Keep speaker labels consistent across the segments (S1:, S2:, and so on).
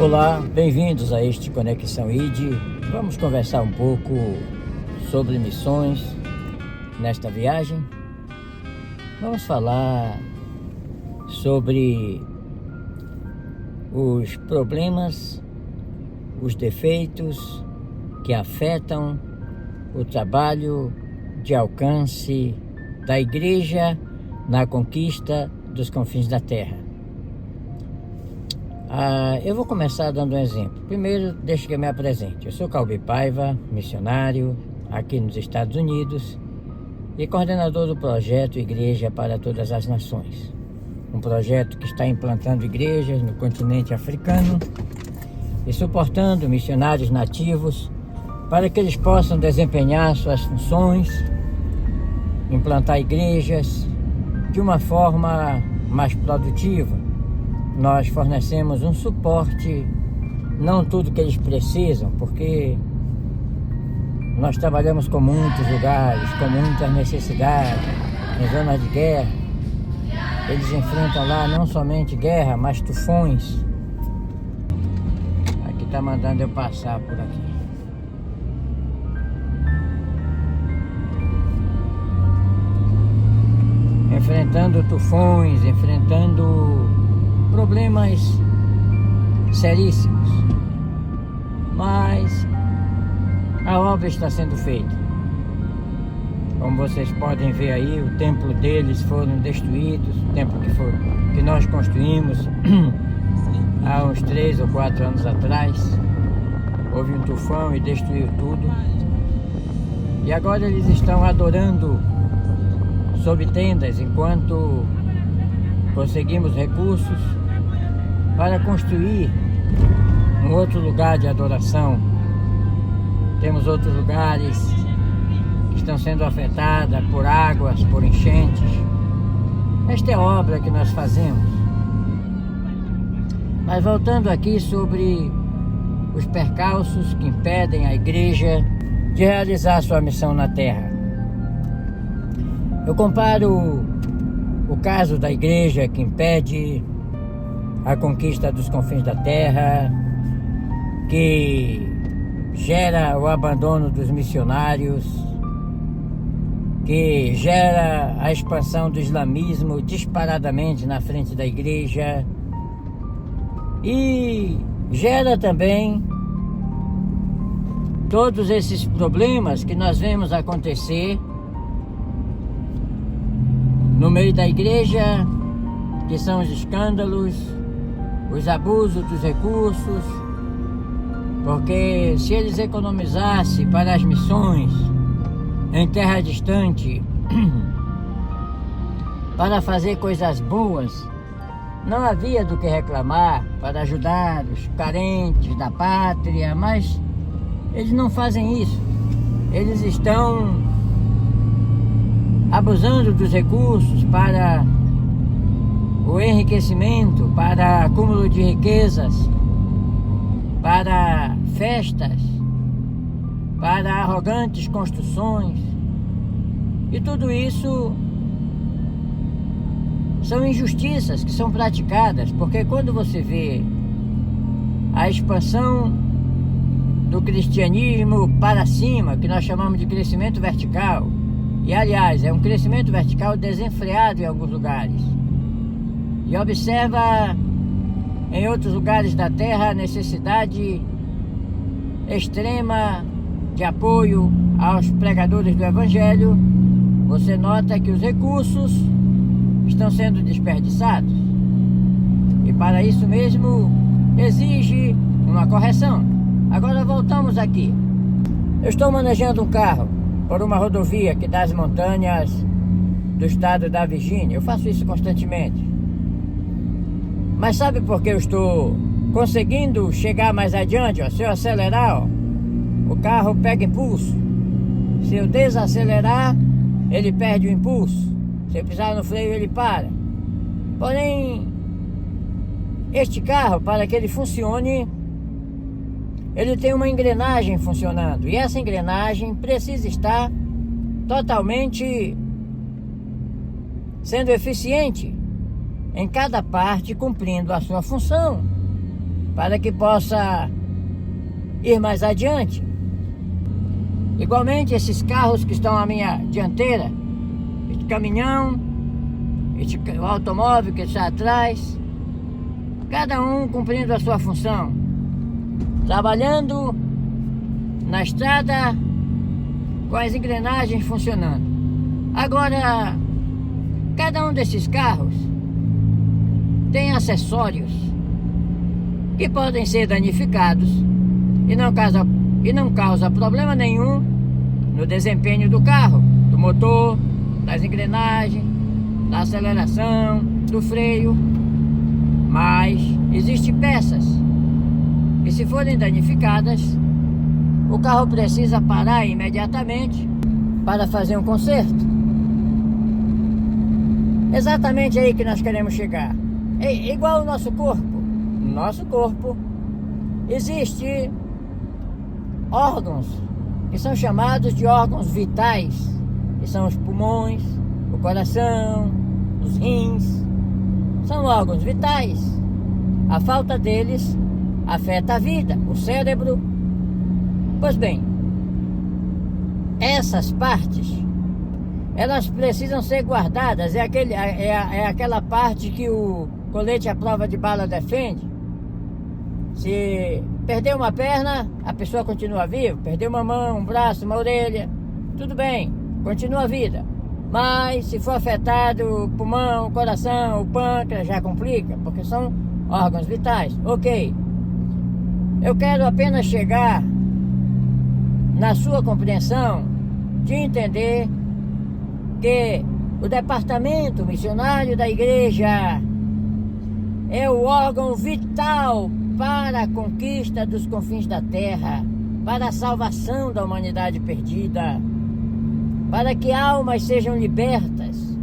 S1: Olá, bem-vindos a este Conexão ID. Vamos conversar um pouco sobre missões nesta viagem. Vamos falar sobre os problemas, os defeitos que afetam o trabalho de alcance da igreja na conquista dos confins da terra. Eu vou começar dando um exemplo. Primeiro, deixa que eu me apresente. Eu sou Calbi Paiva, missionário aqui nos Estados Unidos e coordenador do projeto Igreja para Todas as Nações. Um projeto que está implantando igrejas no continente africano e suportando missionários nativos para que eles possam desempenhar suas funções, implantar igrejas de uma forma mais produtiva. Nós fornecemos um suporte, não tudo que eles precisam, porque nós trabalhamos com muitos lugares, com muitas necessidades, em zonas de guerra. Eles enfrentam lá não somente guerra, mas tufões. Aqui está mandando eu passar por aqui. Enfrentando tufões, enfrentando problemas seríssimos, mas a obra está sendo feita. Como vocês podem ver aí, o templo deles foram destruídos, o templo que nós construímos há uns 3 ou 4 anos atrás. Houve um tufão e destruiu tudo, e agora eles estão adorando sob tendas enquanto conseguimos recursos para construir um outro lugar de adoração. Temos outros lugares que estão sendo afetados por águas, por enchentes. Esta é a obra que nós fazemos. Mas voltando aqui sobre os percalços que impedem a igreja de realizar sua missão na terra. Eu comparo o caso da igreja que impede a conquista dos confins da terra, que gera o abandono dos missionários, que gera a expansão do islamismo disparadamente na frente da igreja e gera também todos esses problemas que nós vemos acontecer no meio da igreja, que são os escândalos, os abusos dos recursos, porque se eles economizassem para as missões em terra distante, para fazer coisas boas, não havia do que reclamar para ajudar os carentes da pátria, mas eles não fazem isso. Eles estão abusando dos recursos para o enriquecimento, para acúmulo de riquezas, para festas, para arrogantes construções. E tudo isso são injustiças que são praticadas, porque quando você vê a expansão do cristianismo para cima, que nós chamamos de crescimento vertical, e aliás, é um crescimento vertical desenfreado em alguns lugares, e observa em outros lugares da terra a necessidade extrema de apoio aos pregadores do Evangelho, você nota que os recursos estão sendo desperdiçados. E para isso mesmo exige uma correção. Agora voltamos aqui. Eu estou manejando um carro por uma rodovia que dá às montanhas do estado da Virgínia. Eu faço isso constantemente. Mas sabe por que eu estou conseguindo chegar mais adiante? Se eu acelerar, o carro pega impulso. Se eu desacelerar, ele perde o impulso. Se eu pisar no freio, ele para. Porém, este carro, para que ele funcione, ele tem uma engrenagem funcionando. E essa engrenagem precisa estar totalmente sendo eficiente em cada parte, cumprindo a sua função. para que possa ir mais adiante. Igualmente, esses carros que estão à minha dianteira, este caminhão, o automóvel que está atrás, cada um cumprindo a sua função, trabalhando na estrada com as engrenagens funcionando. Agora, cada um desses carros tem acessórios que podem ser danificados e não causa problema nenhum no desempenho do carro, do motor, das engrenagens, da aceleração, do freio. Mas existem peças que, se forem danificadas, o carro precisa parar imediatamente para fazer um conserto. Exatamente aí que nós queremos chegar. É igual o nosso corpo. No nosso corpo existem órgãos que são chamados de órgãos vitais, que são os pulmões, o coração, os rins. São órgãos vitais. A falta deles afeta a vida, o cérebro. Pois bem, essas partes, elas precisam ser guardadas. É aquela parte que o colete à prova de bala defende. Se perder uma perna, a pessoa continua viva. Perdeu uma mão, um braço, uma orelha, tudo bem, continua a vida. Mas se for afetado o pulmão, o coração, o pâncreas, já complica, porque são órgãos vitais. Ok, eu quero apenas chegar na sua compreensão de entender que o departamento missionário da igreja é o órgão vital para a conquista dos confins da terra, para a salvação da humanidade perdida, para que almas sejam libertas,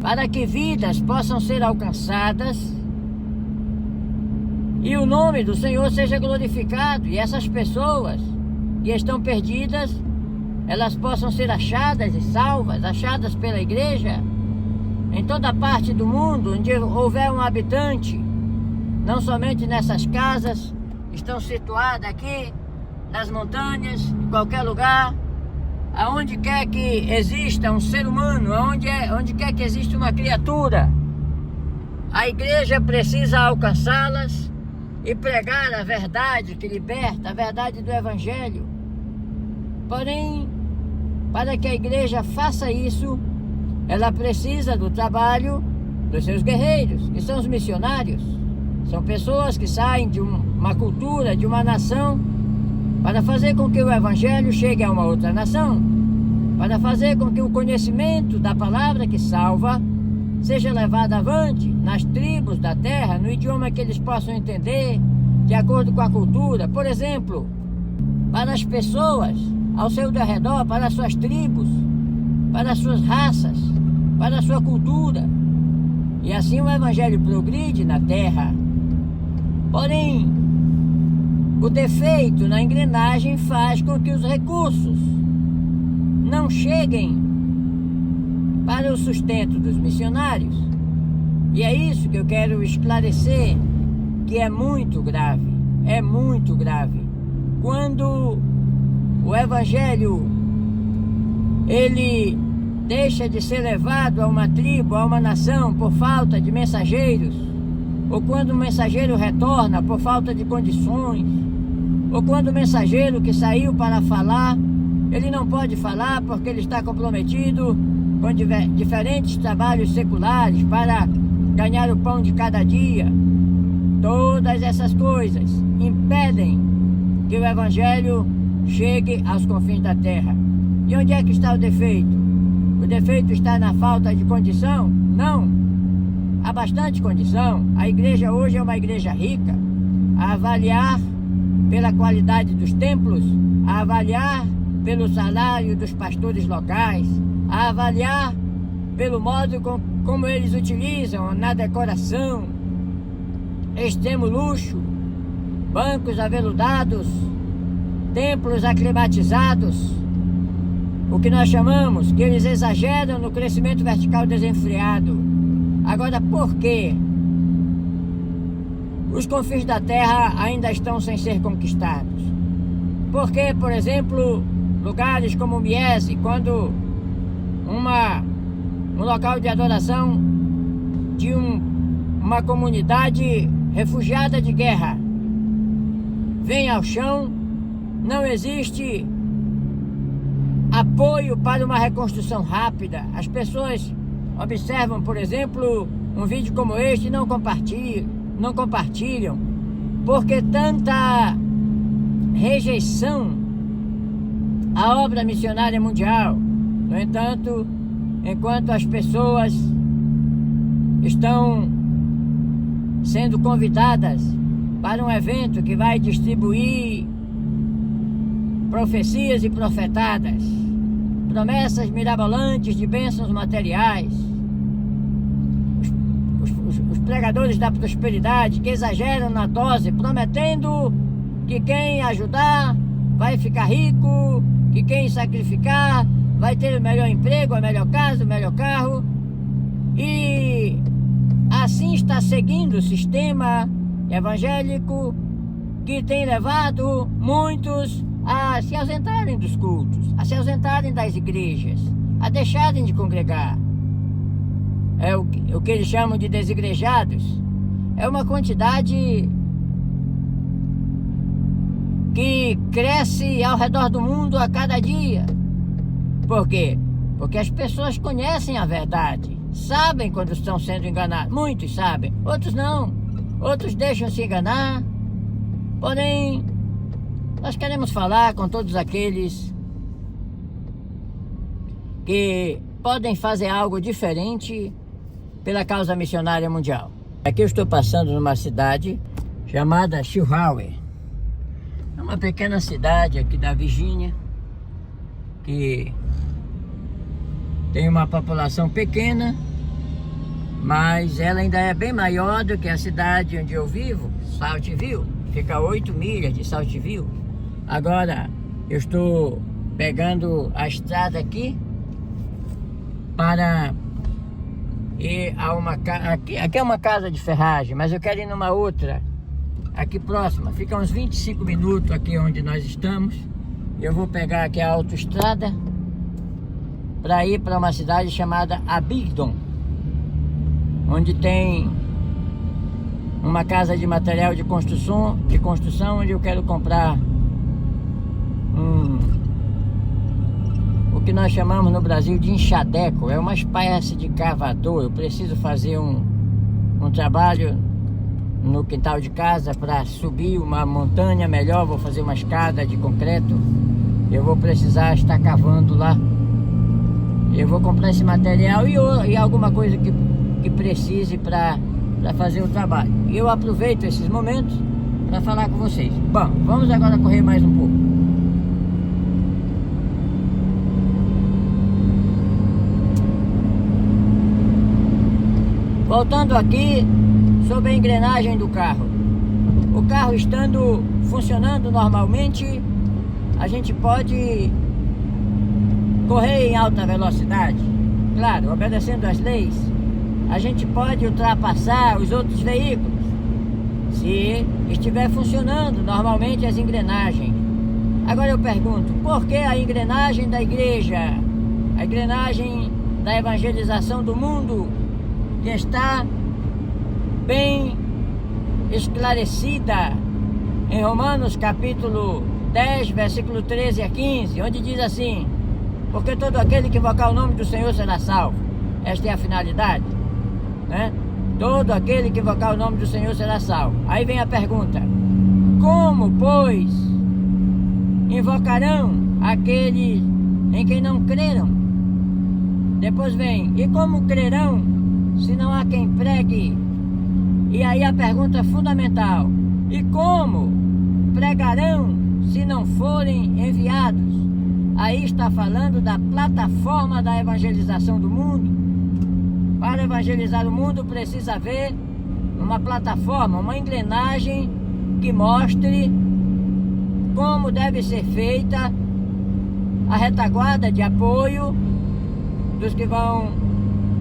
S1: para que vidas possam ser alcançadas e o nome do Senhor seja glorificado, e essas pessoas que estão perdidas, elas possam ser achadas e salvas, achadas pela igreja em toda parte do mundo onde houver um habitante. Não somente nessas casas, estão situadas aqui nas montanhas, em qualquer lugar, aonde quer que exista um ser humano, onde quer que exista uma criatura, a igreja precisa alcançá-las e pregar a verdade que liberta, a verdade do Evangelho. Porém, para que a igreja faça isso, ela precisa do trabalho dos seus guerreiros, que são os missionários. São pessoas que saem de uma cultura, de uma nação, para fazer com que o Evangelho chegue a uma outra nação, para fazer com que o conhecimento da palavra que salva seja levado avante nas tribos da terra, no idioma que eles possam entender, de acordo com a cultura. Por exemplo, para as pessoas ao seu redor, para as suas tribos, para as suas raças, para a sua cultura. E assim o Evangelho progride na terra. Porém, o defeito na engrenagem faz com que os recursos não cheguem para o sustento dos missionários. E é isso que eu quero esclarecer, que é muito grave, quando o Evangelho ele deixa de ser levado a uma tribo, a uma nação, por falta de mensageiros, ou quando o mensageiro retorna por falta de condições, ou quando o mensageiro que saiu para falar, ele não pode falar porque ele está comprometido com diferentes trabalhos seculares para ganhar o pão de cada dia. Todas essas coisas impedem que o Evangelho chegue aos confins da terra. E onde é que está o defeito? O defeito está na falta de condição? Não. Há bastante condição. A igreja hoje é uma igreja rica, a avaliar pela qualidade dos templos, a avaliar pelo salário dos pastores locais, a avaliar pelo modo como eles utilizam na decoração, extremo luxo, bancos aveludados, templos aclimatizados, o que nós chamamos, que eles exageram no crescimento vertical desenfreado. Agora, por quê? os confins da terra ainda estão sem ser conquistados. Porque, por exemplo, lugares como Miese, quando um local de adoração de uma comunidade refugiada de guerra vem ao chão, não existe apoio para uma reconstrução rápida. As pessoas observam, por exemplo, um vídeo como este e não compartilham, porque tanta rejeição à obra missionária mundial. No entanto, enquanto as pessoas estão sendo convidadas para um evento que vai distribuir profecias e profetadas, promessas mirabolantes de bênçãos materiais, os pregadores da prosperidade que exageram na dose, prometendo que quem ajudar vai ficar rico, que quem sacrificar vai ter o melhor emprego, a melhor casa, o melhor carro. E assim está seguindo o sistema evangélico que tem levado muitos a se ausentarem dos cultos, a se ausentarem das igrejas, a deixarem de congregar. É o que eles chamam de desigrejados. É uma quantidade que cresce ao redor do mundo a cada dia. Por quê? Porque as pessoas conhecem a verdade, sabem quando estão sendo enganados. Muitos sabem, outros não. Outros deixam se enganar. Porém, nós queremos falar com todos aqueles que podem fazer algo diferente pela causa missionária mundial. Aqui eu estou passando numa cidade chamada Chihuahua. É uma pequena cidade aqui da Virgínia que tem uma população pequena, mas ela ainda é bem maior do que a cidade onde eu vivo, Saltville. Fica a 8 milhas de Saltville. Agora eu estou pegando a estrada aqui para ir a uma casa. Aqui é uma casa de ferragem, mas eu quero ir numa outra aqui próxima. Fica uns 25 minutos aqui onde nós estamos. Eu vou pegar aqui a autoestrada para ir para uma cidade chamada Abingdon, onde tem uma casa de material de construção onde eu quero comprar o que nós chamamos no Brasil de enxadeco. É uma espécie de cavador. Eu preciso fazer um trabalho no quintal de casa para subir uma montanha melhor. Vou fazer uma escada de concreto. Eu vou precisar estar cavando lá. Eu vou comprar esse material e alguma coisa que precise para fazer o trabalho. E eu aproveito esses momentos para falar com vocês. Bom, vamos agora correr mais um pouco. Voltando aqui sobre a engrenagem do carro. O carro estando funcionando normalmente, a gente pode correr em alta velocidade. Claro, obedecendo às leis, a gente pode ultrapassar os outros veículos se estiver funcionando normalmente as engrenagens. Agora eu pergunto, por que a engrenagem da igreja, a engrenagem da evangelização do mundo, que está bem esclarecida em Romanos capítulo 10, versículo 13 a 15, onde diz assim: porque todo aquele que invocar o nome do Senhor será salvo. Esta é a finalidade, né? Todo aquele que invocar o nome do Senhor será salvo. Aí vem a pergunta: como, pois, invocarão aqueles em quem não creram? Depois vem: e como crerão se não há quem pregue? E aí a pergunta fundamental: e como pregarão se não forem enviados? Aí está falando da plataforma da evangelização do mundo. Para evangelizar o mundo precisa haver uma plataforma, uma engrenagem que mostre como deve ser feita a retaguarda de apoio dos que vão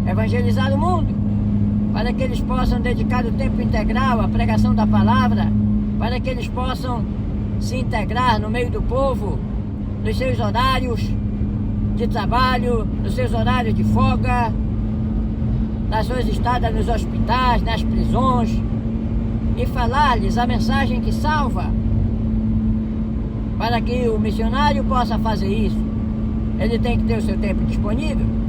S1: evangelizar o mundo. para que eles possam dedicar o tempo integral à pregação da palavra, para que eles possam se integrar no meio do povo, nos seus horários de trabalho, nos seus horários de folga, nas suas estadas nos hospitais, nas prisões, e falar-lhes a mensagem que salva. Para que o missionário possa fazer isso, ele tem que ter o seu tempo disponível.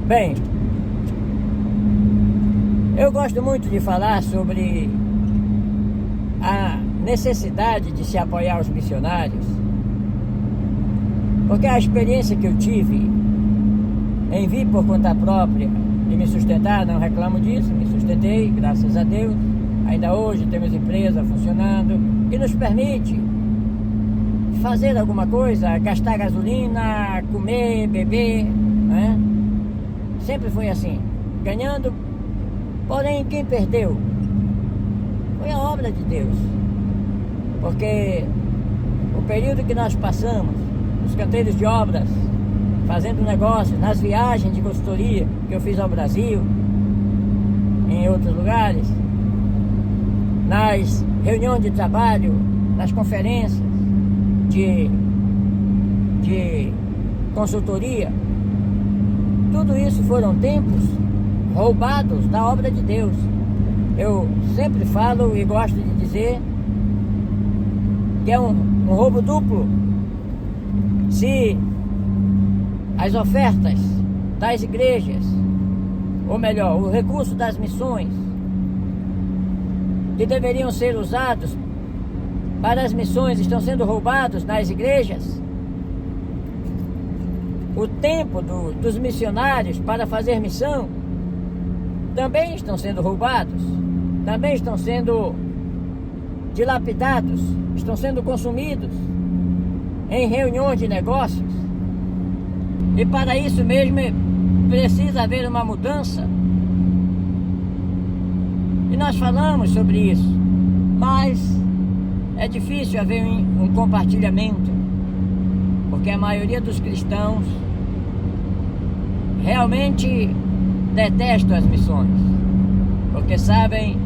S1: Bem, eu gosto muito de falar sobre a necessidade de se apoiar os missionários, porque a experiência que eu tive em vir por conta própria e me sustentar, não reclamo disso, me sustentei, graças a Deus. Ainda hoje temos empresa funcionando que nos permite fazer alguma coisa, gastar gasolina, comer, beber, né? Sempre foi assim, ganhando. Porém, quem perdeu foi a obra de Deus, porque o período que nós passamos nos canteiros de obras, fazendo negócios, nas viagens de consultoria que eu fiz ao Brasil, em outros lugares, nas reuniões de trabalho, nas conferências de consultoria, tudo isso foram tempos roubados da obra de Deus. Eu sempre falo e gosto de dizer que é um roubo duplo. Se as ofertas das igrejas, ou melhor, o recurso das missões, que deveriam ser usados para as missões, estão sendo roubados nas igrejas, o tempo dos missionários para fazer missão também estão sendo roubados, também estão sendo dilapidados, estão sendo consumidos em reuniões de negócios. E para isso mesmo precisa haver uma mudança. E nós falamos sobre isso, mas é difícil haver um compartilhamento, porque a maioria dos cristãos realmente detestam as missões, porque sabem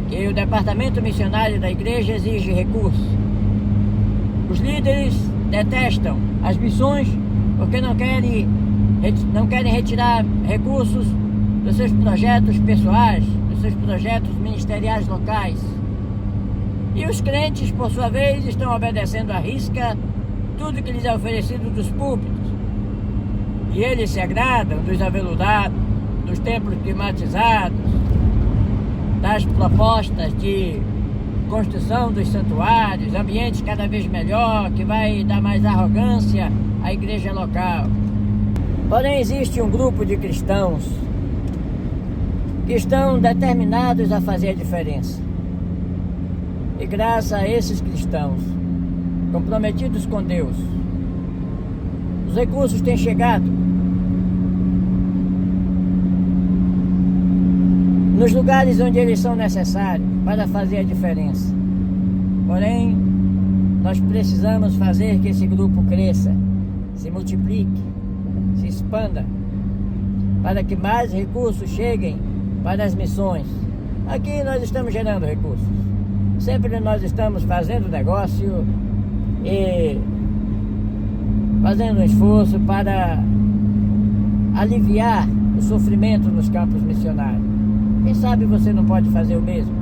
S1: que o departamento missionário da igreja exige recursos. Os líderes detestam as missões porque não querem retirar recursos dos seus projetos pessoais, dos seus projetos ministeriais locais. E os crentes, por sua vez, estão obedecendo à risca tudo que lhes é oferecido dos púlpitos. E eles se agradam dos aveludados, dos templos climatizados, das propostas de construção dos santuários, ambientes cada vez melhor, que vai dar mais arrogância à igreja local. Porém, existe um grupo de cristãos que estão determinados a fazer a diferença. E graças a esses cristãos, comprometidos com Deus, os recursos têm chegado nos lugares onde eles são necessários para fazer a diferença. Porém, nós precisamos fazer que esse grupo cresça, se multiplique, se expanda, para que mais recursos cheguem para as missões. Aqui nós estamos gerando recursos. Sempre nós estamos fazendo negócio e fazendo um esforço para aliviar o sofrimento nos campos missionários. Quem sabe você não pode fazer o mesmo?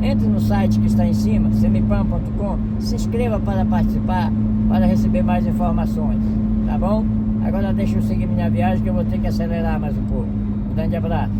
S1: Entre no site que está em cima, semipam.com, se inscreva para participar, para receber mais informações, tá bom? Agora deixa eu seguir minha viagem que eu vou ter que acelerar mais um pouco. Um grande abraço.